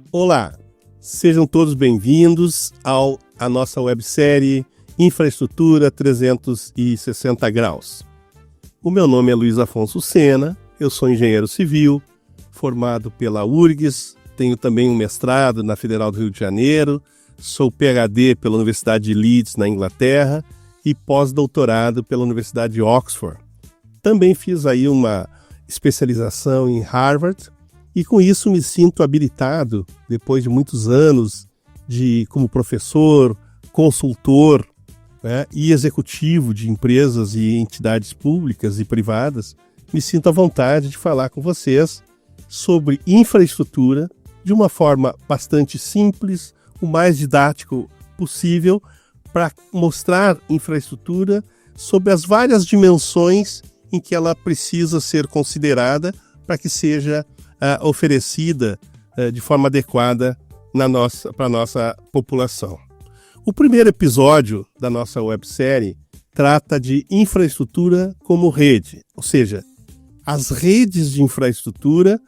Olá, sejam todos bem-vindos à nossa websérie Infraestrutura 360 Graus. O meu nome é Luiz Afonso Sena, eu sou engenheiro civil, formado pela URGS, tenho também um mestrado na Federal do Rio de Janeiro, sou PhD pela Universidade de Leeds, na Inglaterra, e pós-doutorado pela Universidade de Oxford. Também fiz aí uma especialização em Harvard, e com isso me sinto habilitado, depois de muitos anos como professor, consultor, e executivo de empresas e entidades públicas e privadas, me sinto à vontade de falar com vocês sobre infraestrutura de uma forma bastante simples, o mais didático possível, para mostrar infraestrutura sob as várias dimensões em que ela precisa ser considerada para que seja oferecida de forma adequada para a nossa população. O primeiro episódio da nossa websérie trata de infraestrutura como rede, ou seja, as redes de infraestrutura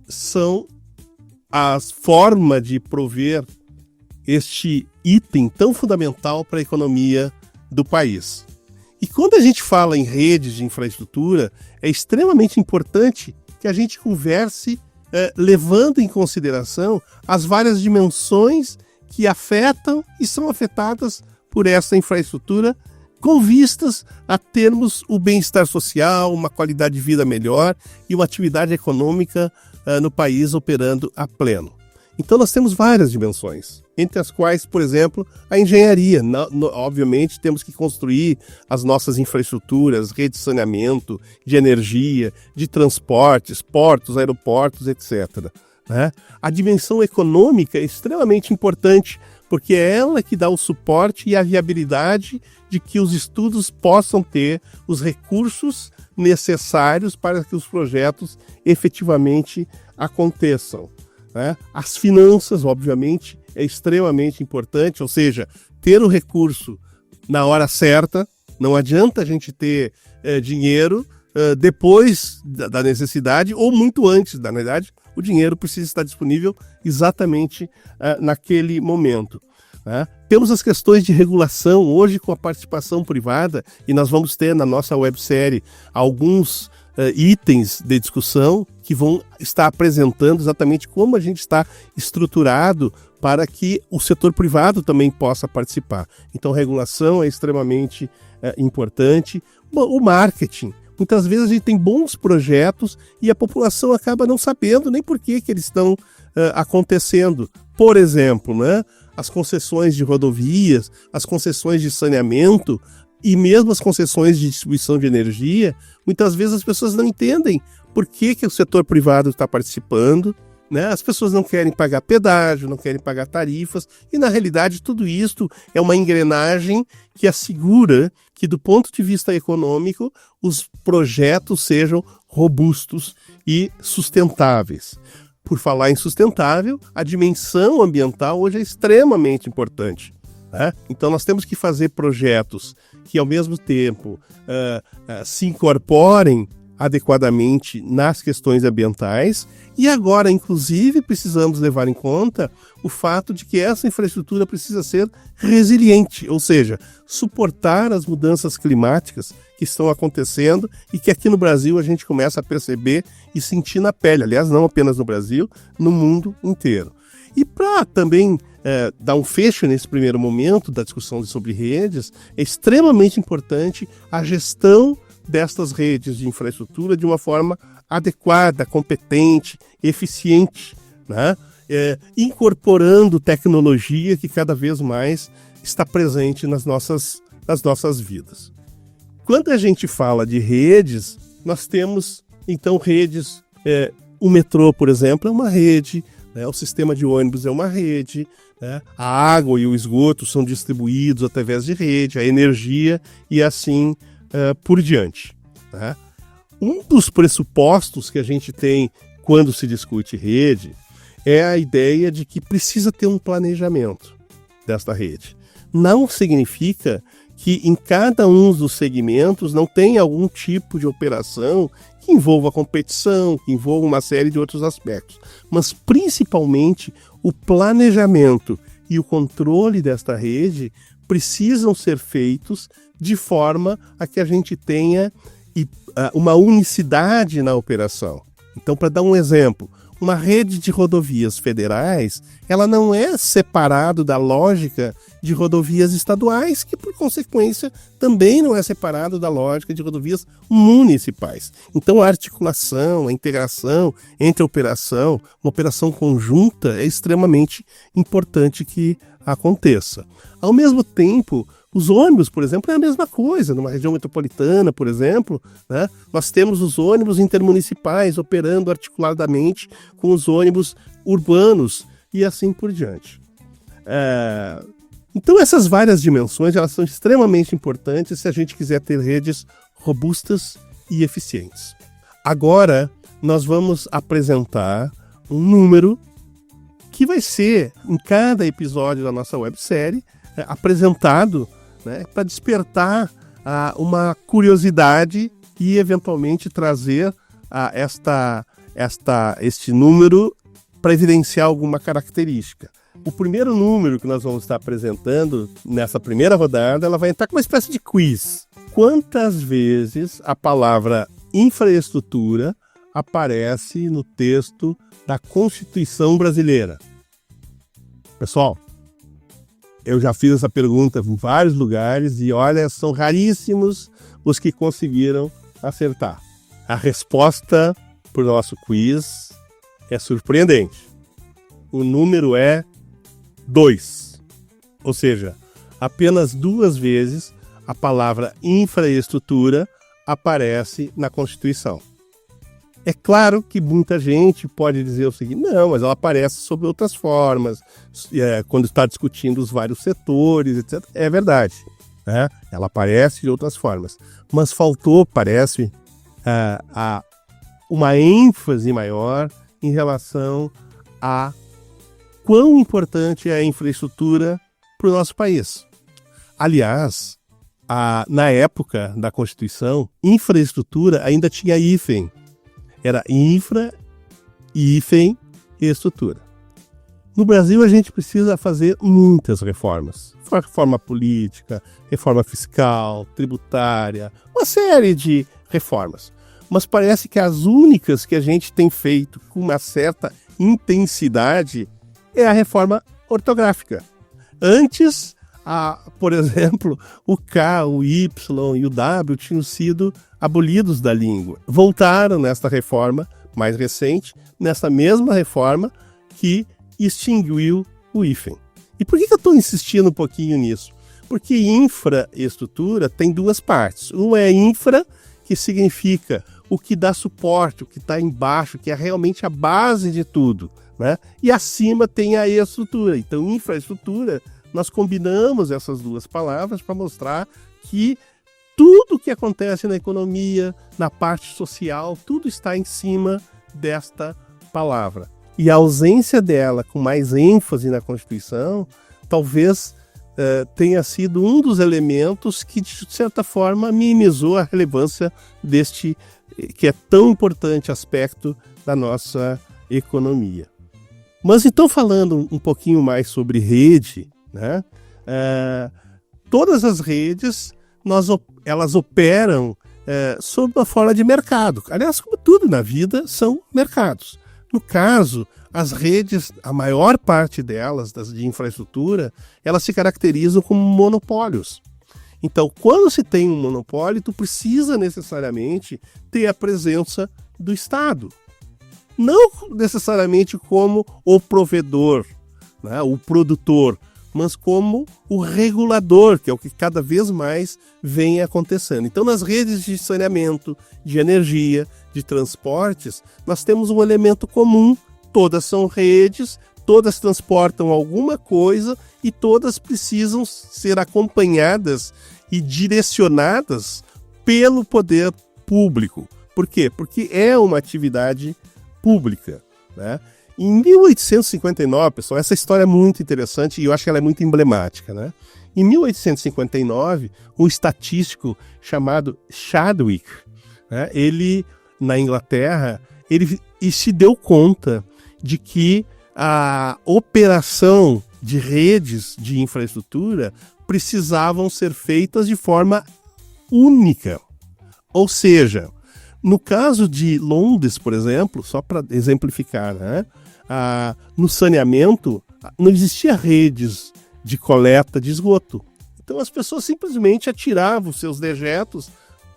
são a forma de prover este item tão fundamental para a economia do país. E quando a gente fala em redes de infraestrutura, é extremamente importante que a gente converse levando em consideração as várias dimensões que afetam e são afetadas por essa infraestrutura, com vistas a termos o bem-estar social, uma qualidade de vida melhor e uma atividade econômica no país operando a pleno. Então nós temos várias dimensões, entre as quais, por exemplo, a engenharia. Obviamente temos que construir as nossas infraestruturas, redes de saneamento, de energia, de transportes, portos, aeroportos, etc. A dimensão econômica é extremamente importante, porque é ela que dá o suporte e a viabilidade de que os estudos possam ter os recursos necessários para que os projetos efetivamente aconteçam. As finanças, obviamente, é extremamente importante, ou seja, ter o recurso na hora certa. Não adianta a gente ter dinheiro depois da necessidade ou muito antes da necessidade. O dinheiro precisa estar disponível exatamente naquele momento. Temos as questões de regulação hoje com a participação privada, e nós vamos ter na nossa websérie alguns itens de discussão que vão estar apresentando exatamente como a gente está estruturado para que o setor privado também possa participar. Então, regulação é extremamente importante. Bom, o marketing. Muitas vezes a gente tem bons projetos e a população acaba não sabendo nem por que eles estão acontecendo. Por exemplo, as concessões de rodovias, as concessões de saneamento e mesmo as concessões de distribuição de energia, muitas vezes as pessoas não entendem por que o setor privado está participando. As pessoas não querem pagar pedágio, não querem pagar tarifas, e na realidade tudo isso é uma engrenagem que assegura que, do ponto de vista econômico, os projetos sejam robustos e sustentáveis. Por falar em sustentável, a dimensão ambiental hoje é extremamente importante. Então nós temos que fazer projetos que ao mesmo tempo se incorporem adequadamente nas questões ambientais, e agora inclusive precisamos levar em conta o fato de que essa infraestrutura precisa ser resiliente, ou seja, suportar as mudanças climáticas que estão acontecendo e que aqui no Brasil a gente começa a perceber e sentir na pele, aliás, não apenas no Brasil, no mundo inteiro. E para também dar um fecho nesse primeiro momento da discussão sobre redes, é extremamente importante a gestão destas redes de infraestrutura de uma forma adequada, competente, eficiente, incorporando tecnologia que cada vez mais está presente nas nossas vidas. Quando a gente fala de redes, nós temos então redes, o metrô, por exemplo, é uma rede, o sistema de ônibus é uma rede, a água e o esgoto são distribuídos através de rede, a energia e assim por diante. Um dos pressupostos que a gente tem quando se discute rede é a ideia de que precisa ter um planejamento desta rede. Não significa que em cada um dos segmentos não tem algum tipo de operação que envolva a competição, que envolva uma série de outros aspectos. Mas, principalmente, o planejamento e o controle desta rede precisam ser feitos de forma a que a gente tenha uma unicidade na operação. Então, para dar um exemplo, uma rede de rodovias federais, ela não é separada da lógica de rodovias estaduais, que, por consequência, também não é separado da lógica de rodovias municipais. Então, a articulação, a integração entre a operação, uma operação conjunta, é extremamente importante que aconteça. Ao mesmo tempo, os ônibus, por exemplo, é a mesma coisa. Numa região metropolitana, por exemplo, né, nós temos os ônibus intermunicipais operando articuladamente com os ônibus urbanos e assim por diante. Então, essas várias dimensões, elas são extremamente importantes se a gente quiser ter redes robustas e eficientes. Agora, nós vamos apresentar um número que vai ser, em cada episódio da nossa websérie, apresentado, né, para despertar uma curiosidade e, eventualmente, trazer este número para evidenciar alguma característica. O primeiro número que nós vamos estar apresentando nessa primeira rodada, ela vai entrar com uma espécie de quiz. Quantas vezes a palavra infraestrutura aparece no texto da Constituição Brasileira? Pessoal, eu já fiz essa pergunta em vários lugares e, olha, são raríssimos os que conseguiram acertar. A resposta para o nosso quiz é surpreendente. O número é 2. Ou seja, apenas 2 vezes a palavra infraestrutura aparece na Constituição. É claro que muita gente pode dizer o seguinte: não, mas ela aparece sob outras formas, quando está discutindo os vários setores, etc. É verdade, né? Ela aparece de outras formas. Mas faltou, parece, uma ênfase maior em relação a quão importante é a infraestrutura para o nosso país. Aliás, na época da Constituição, infraestrutura ainda tinha hífen. Era infra, hífen e estrutura. No Brasil, a gente precisa fazer muitas reformas. Reforma política, reforma fiscal, tributária, uma série de reformas. Mas parece que as únicas que a gente tem feito com uma certa intensidade é a reforma ortográfica. Antes, por exemplo, o K, o Y e o W tinham sido abolidos da língua. Voltaram nesta reforma mais recente, nessa mesma reforma que extinguiu o hífen. E por que eu estou insistindo um pouquinho nisso? Porque infraestrutura tem 2 partes. Uma é infra, que significa o que dá suporte, o que está embaixo, que é realmente a base de tudo, né? E acima tem a estrutura. Então, infraestrutura, nós combinamos essas 2 palavras para mostrar que tudo que acontece na economia, na parte social, tudo está em cima desta palavra. E a ausência dela, com mais ênfase na Constituição, talvez tenha sido um dos elementos que, de certa forma, minimizou a relevância deste, que é tão importante aspecto da nossa economia. Mas então, falando um pouquinho mais sobre rede, né? Todas as redes, elas operam sob uma forma de mercado. Aliás, como tudo na vida, são mercados. No caso, as redes, a maior parte delas, de infraestrutura, elas se caracterizam como monopólios. Então, quando se tem um monopólio, tu precisa necessariamente ter a presença do Estado. Não necessariamente como o provedor, né, o produtor, mas como o regulador, que é o que cada vez mais vem acontecendo. Então, nas redes de saneamento, de energia, de transportes, nós temos um elemento comum: todas são redes, todas transportam alguma coisa e todas precisam ser acompanhadas e direcionadas pelo poder público. Por quê? Porque é uma atividade pública, né? Em 1859, pessoal, essa história é muito interessante e eu acho que ela é muito emblemática, né? Em 1859, um estatístico chamado Chadwick, né, ele na Inglaterra, ele se deu conta de que a operação de redes de infraestrutura precisavam ser feitas de forma única. Ou seja, no caso de Londres, por exemplo, só para exemplificar, né? No saneamento não existia redes de coleta de esgoto. Então as pessoas simplesmente atiravam seus dejetos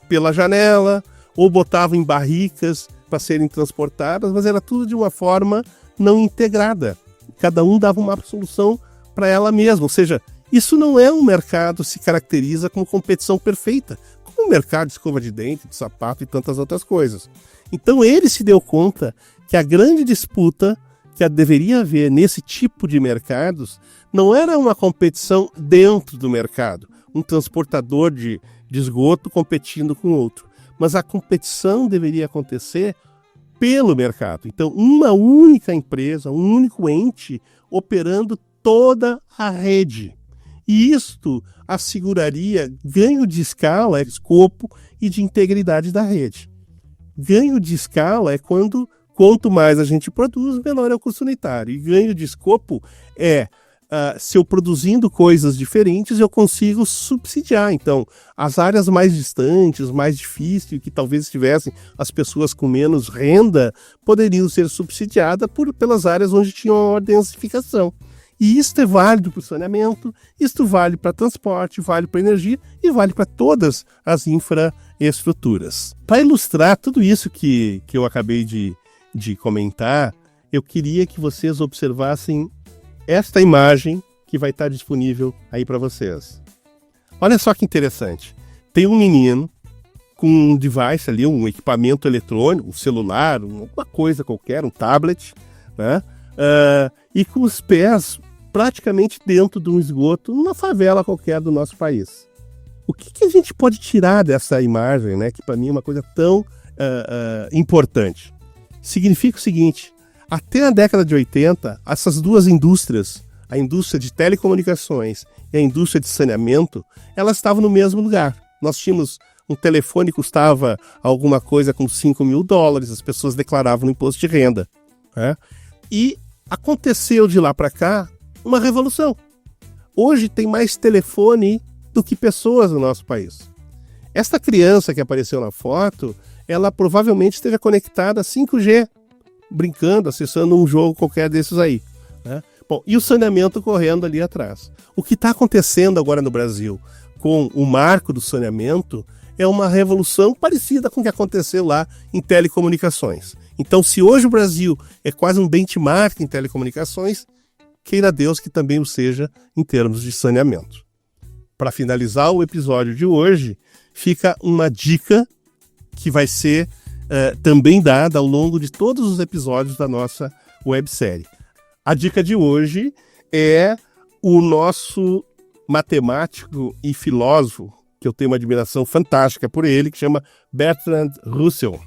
pela janela ou botavam em barricas para serem transportadas, mas era tudo de uma forma não integrada. Cada um dava uma solução para ela mesma. Ou seja, isso não é um mercado que se caracteriza como competição perfeita, como o mercado de escova de dente, de sapato e tantas outras coisas. Então ele se deu conta que a grande disputa que deveria haver nesse tipo de mercados não era uma competição dentro do mercado, um transportador de esgoto competindo com outro, mas a competição deveria acontecer pelo mercado. Então, uma única empresa, um único ente operando toda a rede. E isto asseguraria ganho de escala, escopo e de integridade da rede. Ganho de escala é quanto mais a gente produz, menor é o custo unitário. E ganho de escopo é se eu produzindo coisas diferentes, eu consigo subsidiar. Então, as áreas mais distantes, mais difíceis, que talvez tivessem as pessoas com menos renda, poderiam ser subsidiadas pelas áreas onde tinham uma densificação. E isto é válido para o saneamento, isto vale para transporte, vale para energia e vale para todas as infraestruturas. Para ilustrar tudo isso que eu acabei de comentar, eu queria que vocês observassem esta imagem que vai estar disponível aí para vocês. Olha só que interessante. Tem um menino com um device ali, um equipamento eletrônico, um celular, uma coisa qualquer, um tablet, né? E com os pés praticamente dentro de um esgoto, numa favela qualquer do nosso país. O que a gente pode tirar dessa imagem, né? Que para mim é uma coisa tão importante. Significa o seguinte: até a década de 80, essas duas indústrias, a indústria de telecomunicações e a indústria de saneamento, elas estavam no mesmo lugar. Nós tínhamos um telefone que custava alguma coisa com $5.000, as pessoas declaravam no imposto de renda, né? E aconteceu de lá para cá uma revolução. Hoje tem mais telefone do que pessoas no nosso país. Esta criança que apareceu na foto, ela provavelmente esteja conectada a 5G, brincando, acessando um jogo qualquer desses aí, né? Bom, e o saneamento correndo ali atrás. O que está acontecendo agora no Brasil com o marco do saneamento é uma revolução parecida com o que aconteceu lá em telecomunicações. Então, se hoje o Brasil é quase um benchmark em telecomunicações, queira Deus que também o seja em termos de saneamento. Para finalizar o episódio de hoje, fica uma dica que vai ser também dada ao longo de todos os episódios da nossa websérie. A dica de hoje é o nosso matemático e filósofo, que eu tenho uma admiração fantástica por ele, que chama Bertrand Russell.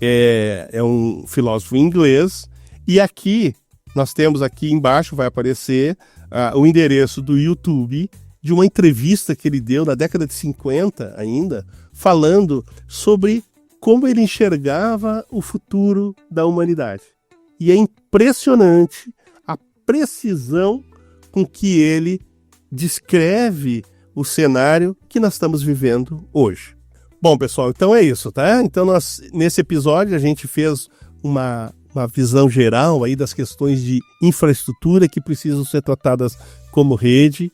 É um filósofo inglês, e aqui nós temos aqui embaixo, vai aparecer o endereço do YouTube de uma entrevista que ele deu na década de 50 ainda, falando sobre como ele enxergava o futuro da humanidade. E é impressionante a precisão com que ele descreve o cenário que nós estamos vivendo hoje. Bom, pessoal, então é isso, tá? Então nesse episódio a gente fez uma visão geral aí das questões de infraestrutura que precisam ser tratadas como rede.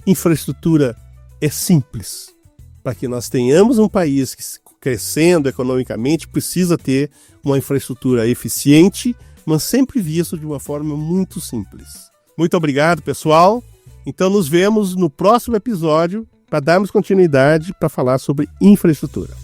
Infraestrutura é simples. Para que nós tenhamos um país que crescendo economicamente, precisa ter uma infraestrutura eficiente, mas sempre visto de uma forma muito simples. Muito obrigado, pessoal. Então nos vemos no próximo episódio para darmos continuidade para falar sobre infraestrutura.